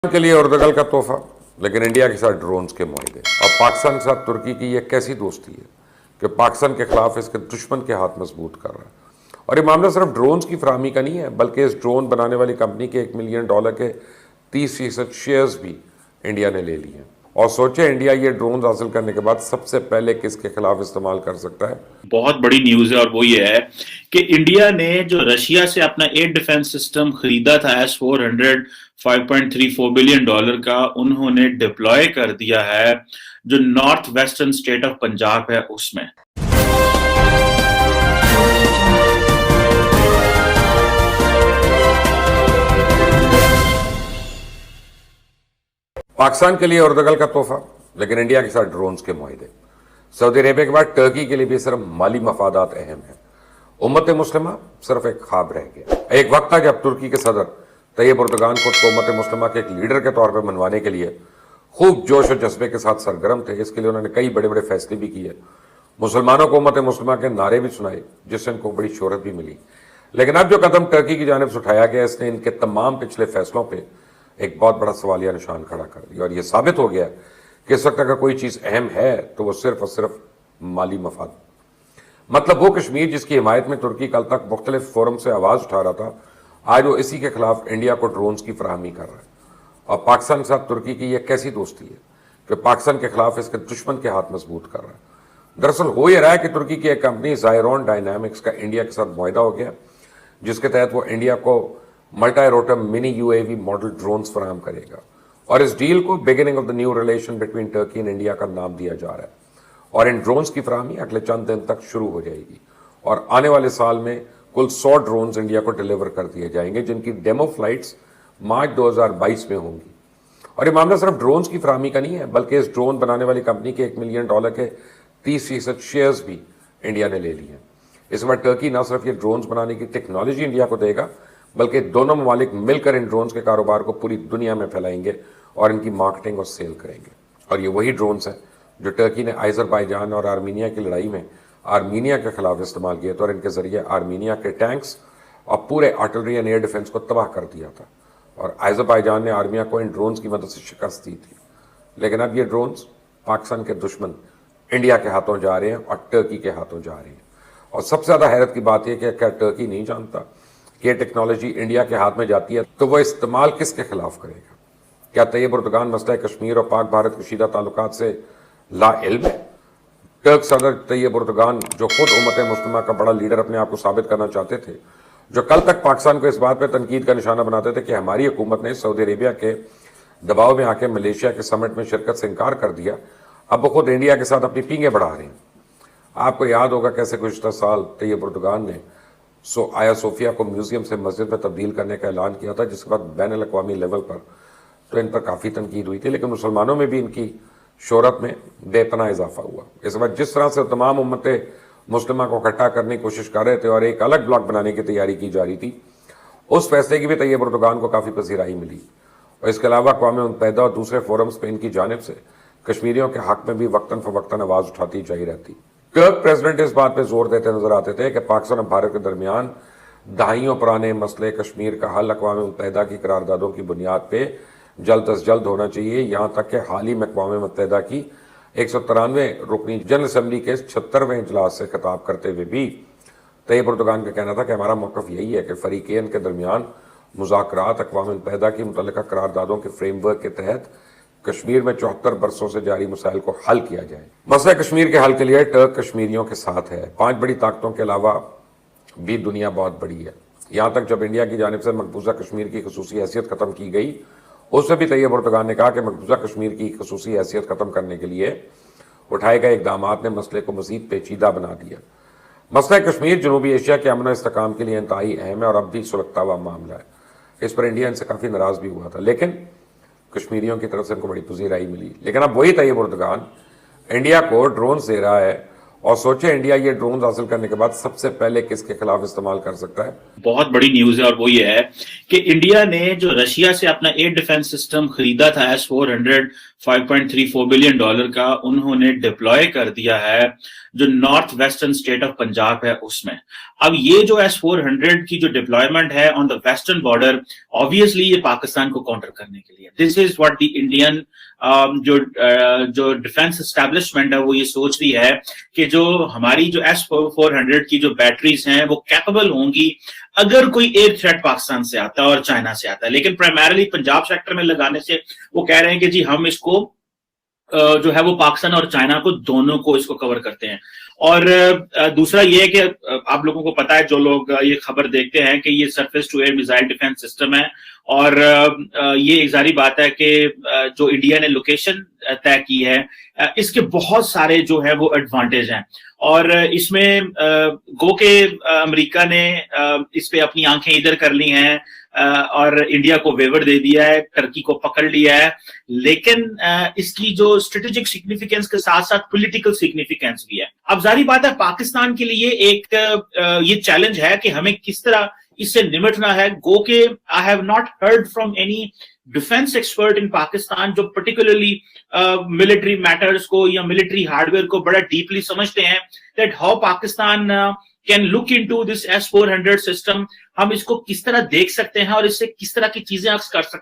के लिए उर्दगल का तोहफा, लेकिन इंडिया के साथ ड्रोन्स के मुआहदे और पाकिस्तान के साथ तुर्की की ये कैसी दोस्ती है कि पाकिस्तान के खिलाफ इसके दुश्मन के हाथ मजबूत कर रहा है। और ये मामला सिर्फ ड्रोन्स की फराहमी का नहीं है, बल्कि इस ड्रोन बनाने वाली कंपनी के $1 मिलियन के 30% शेयर्स भी इंडिया ने ले लिए हैं। और सोचे इंडिया ये ड्रोन हासिल करने के बाद सबसे पहले किसके खिलाफ इस्तेमाल कर सकता है। बहुत बड़ी न्यूज है और वो ये है कि इंडिया ने जो रशिया से अपना एयर डिफेंस सिस्टम खरीदा था S-400 $5.34 बिलियन का, उन्होंने डिप्लॉय कर दिया है जो north western state of Punjab है उसमें। पाकिस्तान के लिए उर्दगल का तोहफा, लेकिन इंडिया के साथ ड्रोन्स के मुआहदे। सऊदी अरेबिया के बाद टर्की के लिए भी सिर्फ माली मफादात अहम है। उम्मत मुस्लिमा सिर्फ एक ख्वाब रह गया। एक वक्त था जब तुर्की के सदर तैयब उर्दगान को उम्मत मुस्लिमा के एक लीडर के तौर पर मनवाने के लिए खूब जोश और जज्बे के साथ सरगर्म थे। इसके लिए उन्होंने कई बड़े बड़े फैसले भी किए, मुसलमानों को उम्मत मुस्लिमा के नारे भी सुनाए, जिससे इनको बड़ी शोहरत भी मिली। लेकिन अब जो कदम टर्की की जानिब से उठाया गया, इसने इनके तमाम पिछले फैसलों पर एक बहुत बड़ा सवालिया निशान खड़ा कर दिया। और यह साबित हो गया कि इस वक्त अगर कोई चीज़ अहम है तो वो सिर्फ और सिर्फ माली मफाद। मतलब वो कश्मीर जिसकी हिमायत में तुर्की कल तक मुख्तलिफ फोरम से आवाज़ उठा रहा था, आज वो इसी के खिलाफ इंडिया को ड्रोन्स की फराहमी कर रहा है। और पाकिस्तान के साथ तुर्की की यह कैसी दोस्ती है कि पाकिस्तान के खिलाफ इसके दुश्मन के हाथ मजबूत कर रहा है। दरअसल हो यह रहा है कि तुर्की की एक कंपनी ज़ायरोन डायनामिक्स का इंडिया के साथ मुआहदा हो गया, जिसके तहत वो इंडिया को multi rotor mini UAV model drones फराहम करेगा। और इस डील को beginning of the new relation between Turkey and India का नाम दिया जा रहा है। और इन ड्रोन्स की फराहमी अगले चंद दिन तक शुरू हो जाएगी और आने वाले साल में कुल 100 ड्रोन्स इंडिया को डिलीवर कर दिए जाएंगे, जिनकी डेमो फ्लाइट्स मार्च 2022 में होंगी। और ये मामला सिर्फ ड्रोन्स की फराहमी का नहीं है, बल्कि इस ड्रोन बनाने वाली कंपनी के $1 मिलियन के 30% शेयर्स भी इंडिया ने ले लिए हैं। इस बार टर्की न सिर्फ ये ड्रोन्स बनाने की टेक्नोलॉजी इंडिया को देगा, बल्कि दोनों ममालिक मिलकर इन ड्रोन्स के कारोबार को पूरी दुनिया में फैलाएंगे और इनकी मार्केटिंग और सेल करेंगे। और ये वही ड्रोन्स हैं जो टर्की ने अज़रबैजान और आर्मीनिया की लड़ाई में आर्मीनिया के खिलाफ इस्तेमाल किए थे और इनके जरिए आर्मीनिया के टैंक्स और पूरे आर्टिलरी एंड एयर डिफेंस को तबाह कर दिया था। और अज़रबैजान ने आर्मिया को इन ड्रोन्स की मदद से शिकस्त दी थी। लेकिन अब ये ड्रोन्स पाकिस्तान के दुश्मन इंडिया के हाथों जा रहे हैं और टर्की के हाथों जा रहे हैं। और सबसे ज़्यादा हैरत की बात यह कि क्या टर्की नहीं जानता कि ये टेक्नोलॉजी इंडिया के हाथ में जाती है तो वो इस्तेमाल किसके खिलाफ करेगा? क्या तैयब उर्दगान मसला कश्मीर और पाक भारत कशीदा ताल्लुकात से लाइल्म है? टर्क सदर तैयब उर्दगान, जो खुद उम्मत मुस्लिमा का बड़ा लीडर अपने आप को साबित करना चाहते थे, जो कल तक पाकिस्तान को इस बात पर तनकीद का निशाना बनाते थे कि हमारी हुकूमत ने सऊदी अरेबिया के दबाव में आके मलेशिया के समिट में शिरकत से इनकार कर दिया, अब वो खुद इंडिया के साथ अपनी पींगे बढ़ा रहे हैं। आपको याद होगा कैसे गुज़िश्ता साल तैयब उर्दगान ने आया सोफिया को म्यूजियम से मस्जिद में तब्दील करने का ऐलान किया था, जिसके बाद बैन अल-अक़वामी लेवल पर तो इन पर काफ़ी तनकीद हुई थी, लेकिन मुसलमानों में भी इनकी शोहरत में बेपनाह इजाफा हुआ। इस बार जिस तरह से तमाम उम्मत मुस्लिमा को इकट्ठा करने की कोशिश कर रहे थे और एक अलग ब्लॉक बनाने की तैयारी की जा रही थी, उस फैसले की भी तैयब उर्दगान को काफ़ी पसीराई मिली। और इसके अलावा अक़वाम मुत्तहिदा और दूसरे फोरम्स पर इनकी जानिब से कश्मीरियों के हक़ में भी वक्तन फ़वक्तन आवाज़ उठाती जारी रहती। टर्क प्रेसिडेंट इस बात पर जोर देते नजर आते थे कि पाकिस्तान और भारत के दरमियान दहाइयों पुराने मसले कश्मीर का हल अक़वाम मुत्तहिदा की करारदादों की बुनियाद पर जल्द अज जल्द होना चाहिए। यहाँ तक कि हाल ही में अक़वाम मुत्तहिदा की 193 रुकनी जनरल असम्बली के 76वें इजलास से खिताब करते हुए भी तैयब उर्दगान का कहना था कि हमारा मौक़िफ़ यही है कि फ़रीक़ैन के दरमियान मुज़ाकरात अक़वाम मुत्तहिदा की मुतल्लिक़ा करारदादों के फ्रेमवर्क के तहत कश्मीर में 74 बरसों से जारी मसाइल को हल किया जाए। मसला कश्मीर के हल के लिए टर्क कश्मीरियों के साथ है। 5 बड़ी ताकतों के अलावा भी दुनिया बहुत बड़ी है। यहाँ तक जब इंडिया की जानिब से मकबूजा कश्मीर की खसूसी हैसियत ख़त्म की गई, उससे भी तैयब उर्दगान ने कहा कि मकबूजा कश्मीर की खसूसी हैसियत ख़त्म करने के लिए उठाए गए इक़दामात ने मसले को मज़ीद पेचीदा बना दिया। मसला कश्मीर जनूबी एशिया के अमन इस्तेहकाम के लिए इंतहाई अहम है और अब भी सुलगता हुआ मामला है। इस पर इंडिया इनसे काफ़ी नाराज़ भी हुआ था, लेकिन कश्मीरियों की तरफ से इनको बड़ी पजीराई मिली। लेकिन अब वही तैयब उर्दगान इंडिया को ड्रोन्स दे रहा है और सोचे इंडिया ये ड्रोन हासिल करने के बाद सबसे पहले किसके खिलाफ इस्तेमाल कर सकता है। बहुत बड़ी न्यूज है और वो ये है कि इंडिया ने जो रशिया से अपना एयर डिफेंस सिस्टम खरीदा था S-400 $5.34 बिलियन का उन्होंने डिप्लॉय कर दिया है जो north western state of Punjab है उसमें। अब ये जो S-400 की जो डिप्लॉयमेंट है on the western border, obviously ये पाकिस्तान को काउंटर करने के लिए, this is what the Indian जो डिफेंस एस्टैब्लिशमेंट है वो ये सोच रही है कि जो हमारी जो S-400 की जो बैटरीज हैं वो कैपेबल होंगी अगर कोई एयर थ्रेट पाकिस्तान से आता है और चाइना से आता है, लेकिन प्राइमरली पंजाब सेक्टर में लगाने से वो कह रहे हैं कि जी हम इसको जो है वो पाकिस्तान और चाइना को दोनों को इसको कवर करते हैं। और दूसरा ये है कि आप लोगों को पता है, जो लोग ये खबर देखते हैं, कि ये surface to air missile defence system है और ये एक जारी बात है कि जो इंडिया ने लोकेशन तय की है इसके बहुत सारे जो है वो एडवांटेज हैं और इसमें गो के अमेरिका ने इस पे अपनी आंखें इधर कर ली हैं और इंडिया को वेवर दे दिया है, टर्की को पकड़ लिया है, लेकिन इसकी जो स्ट्रेटेजिक सिग्निफिकेंस के साथ साथ पॉलिटिकल सिग्निफिकेंस भी है। अब जारी बात है पाकिस्तान के लिए एक ये चैलेंज है कि हमें किस तरह इससे निपटना है। गो के I have not heard from any defence expert in Pakistan जो पर्टिकुलरली मिलिट्री मैटर्स को या मिलिट्री हार्डवेयर को बड़ा डीपली समझते हैं, that how Pakistan can look into this S-400 system, हम इसको किस तरह देख सकते हैं और इससे किस तरह की चीजें अक्स कर सकते